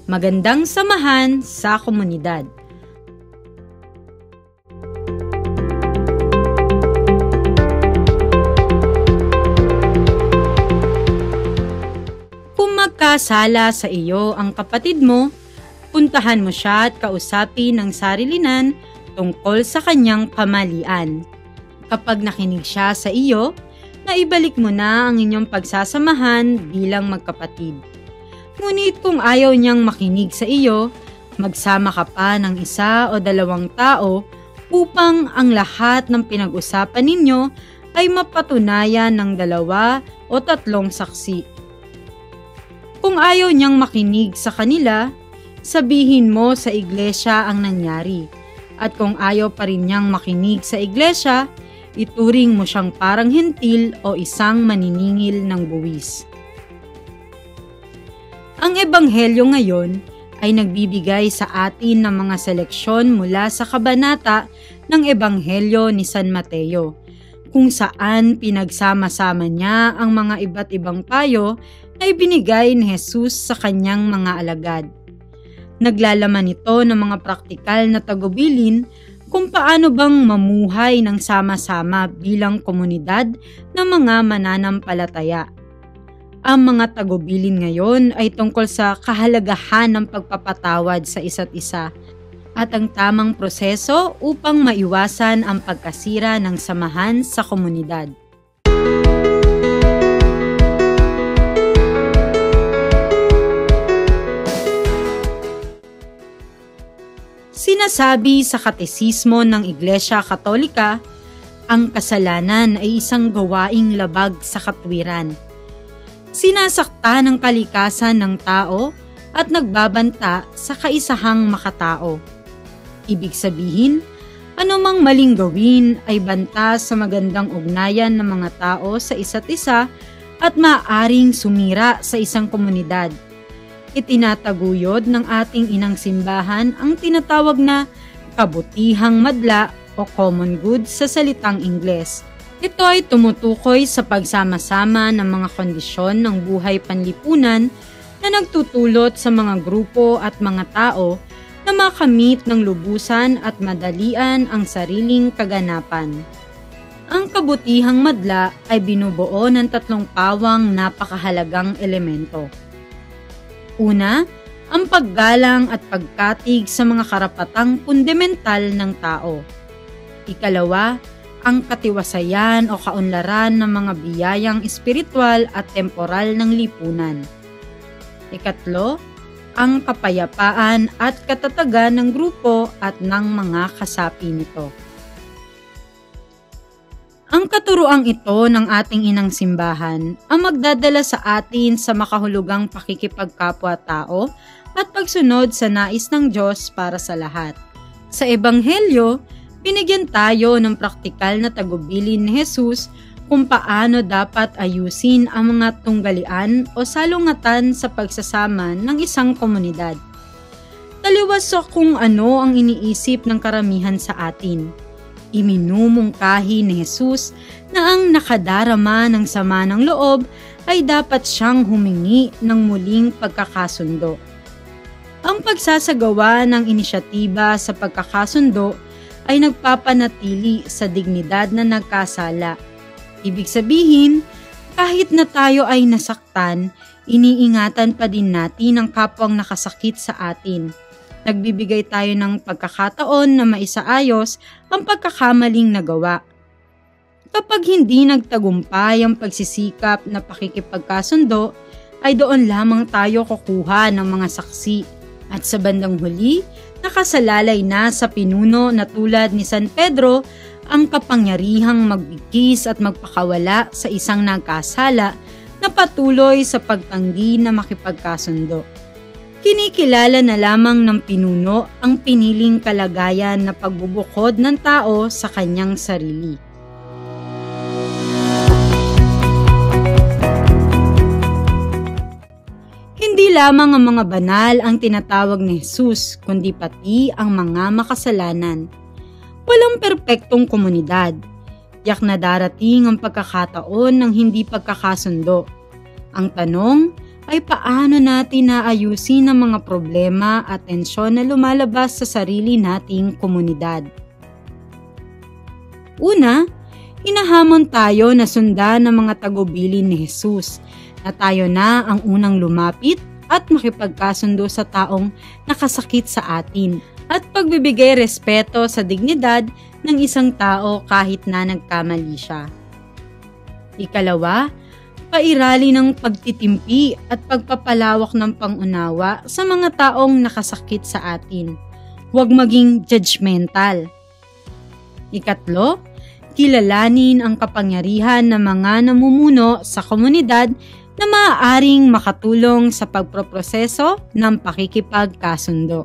Magandang samahan sa komunidad. Kung magkasala sa iyo ang kapatid mo, puntahan mo siya at kausapin ng sarilinan tungkol sa kanyang kamalian. Kapag nakinig siya sa iyo, naibalik mo na ang inyong pagsasamahan bilang magkapatid. Ngunit kung ayaw niyang makinig sa iyo, magsama ka pa ng isa o dalawang tao upang ang lahat ng pinag-usapan ninyo ay mapatunayan ng 2 o 3 saksi. Kung ayaw niyang makinig sa kanila, sabihin mo sa iglesia ang nangyari. At kung ayaw pa rin niyang makinig sa iglesia, ituring mo siyang parang hentil o isang maniningil ng buwis. Ang Ebanghelyo ngayon ay nagbibigay sa atin ng mga seleksyon mula sa kabanata ng Ebanghelyo ni San Mateo, kung saan pinagsama-sama niya ang mga iba't ibang payo na ibinigay ni Jesus sa kanyang mga alagad. Naglalaman ito ng mga praktikal na tagubilin kung paano bang mamuhay ng sama-sama bilang komunidad ng mga mananampalataya. Ang mga tagubilin ngayon ay tungkol sa kahalagahan ng pagpapatawad sa isa't isa at ang tamang proseso upang maiwasan ang pagkasira ng samahan sa komunidad. Sinasabi sa Katesismo ng Iglesia Katolika, ang kasalanan ay isang gawaing labag sa katwiran. Sinasakta ng kalikasan ng tao at nagbabanta sa kaisahang makatao. Ibig sabihin, anumang maling gawin ay banta sa magandang ugnayan ng mga tao sa isa't isa at maaaring sumira sa isang komunidad. Itinataguyod ng ating inang simbahan ang tinatawag na kabutihang madla o common good sa salitang Ingles. Ito ay tumutukoy sa pagsama-sama ng mga kondisyon ng buhay panlipunan na nagtutulot sa mga grupo at mga tao na makamit ng lubusan at madalian ang sariling kaganapan. Ang kabutihang madla ay binubuo ng 3 pawang napakahalagang elemento. Una, ang paggalang at pagkatig sa mga karapatang fundamental ng tao. Ikalawa, ang katiwasayan o kaunlaran ng mga biyayang espiritual at temporal ng lipunan. Ikatlo, ang kapayapaan at katatagan ng grupo at ng mga kasapi nito. Ang katuroang ito ng ating inang simbahan ang magdadala sa atin sa makahulugang pakikipagkapwa-tao at pagsunod sa nais ng Diyos para sa lahat. Sa Ebanghelyo, binigyan tayo ng praktikal na tagubilin ni Jesus kung paano dapat ayusin ang mga tunggalian o salungatan sa pagsasama ng isang komunidad. Taliwas sa kung ano ang iniisip ng karamihan sa atin. Iminumungkahi ni Jesus na ang nakadarama ng sama ng loob ay dapat siyang humingi ng muling pagkakasundo. Ang pagsasagawa ng inisyatiba sa pagkakasundo ay nagpapanatili sa dignidad na nagkasala. Ibig sabihin, kahit na tayo ay nasaktan, iniingatan pa din natin ang kapwang nakasakit sa atin. Nagbibigay tayo ng pagkakataon na maisaayos ang pagkakamaling nagawa. Kapag hindi nagtagumpay ang pagsisikap na pakikipagkasundo, ay doon lamang tayo kukuha ng mga saksi. At sa bandang huli, nakasalalay na sa pinuno na tulad ni San Pedro ang kapangyarihang magbigkis at magpakawala sa isang nagkasala na patuloy sa pagtanggi na makipagkasundo. Kinikilala na lamang ng pinuno ang piniling kalagayan na pagbubukod ng tao sa kanyang sarili. Hindi lamang ang mga banal ang tinatawag ni Jesus, kundi pati ang mga makasalanan. Walang perpektong komunidad. Tiyak na darating ang pagkakataon ng hindi pagkakasundo. Ang tanong ay paano natin naayusin ang mga problema at tensyon na lumalabas sa sarili nating komunidad. Una, hinahamon tayo na sundan ng mga tagubilin ni Jesus na tayo na ang unang lumapit at makipagkasundo sa taong nakasakit sa atin at pagbibigay respeto sa dignidad ng isang tao kahit na nagkamali siya. Ikalawa, pairali ng pagtitimpi at pagpapalawak ng pangunawa sa mga taong nakasakit sa atin. Huwag maging judgmental. Ikatlo, kilalanin ang kapangyarihan ng mga namumuno sa komunidad na maaaring makatulong sa pagproproseso ng pakikipagkasundo.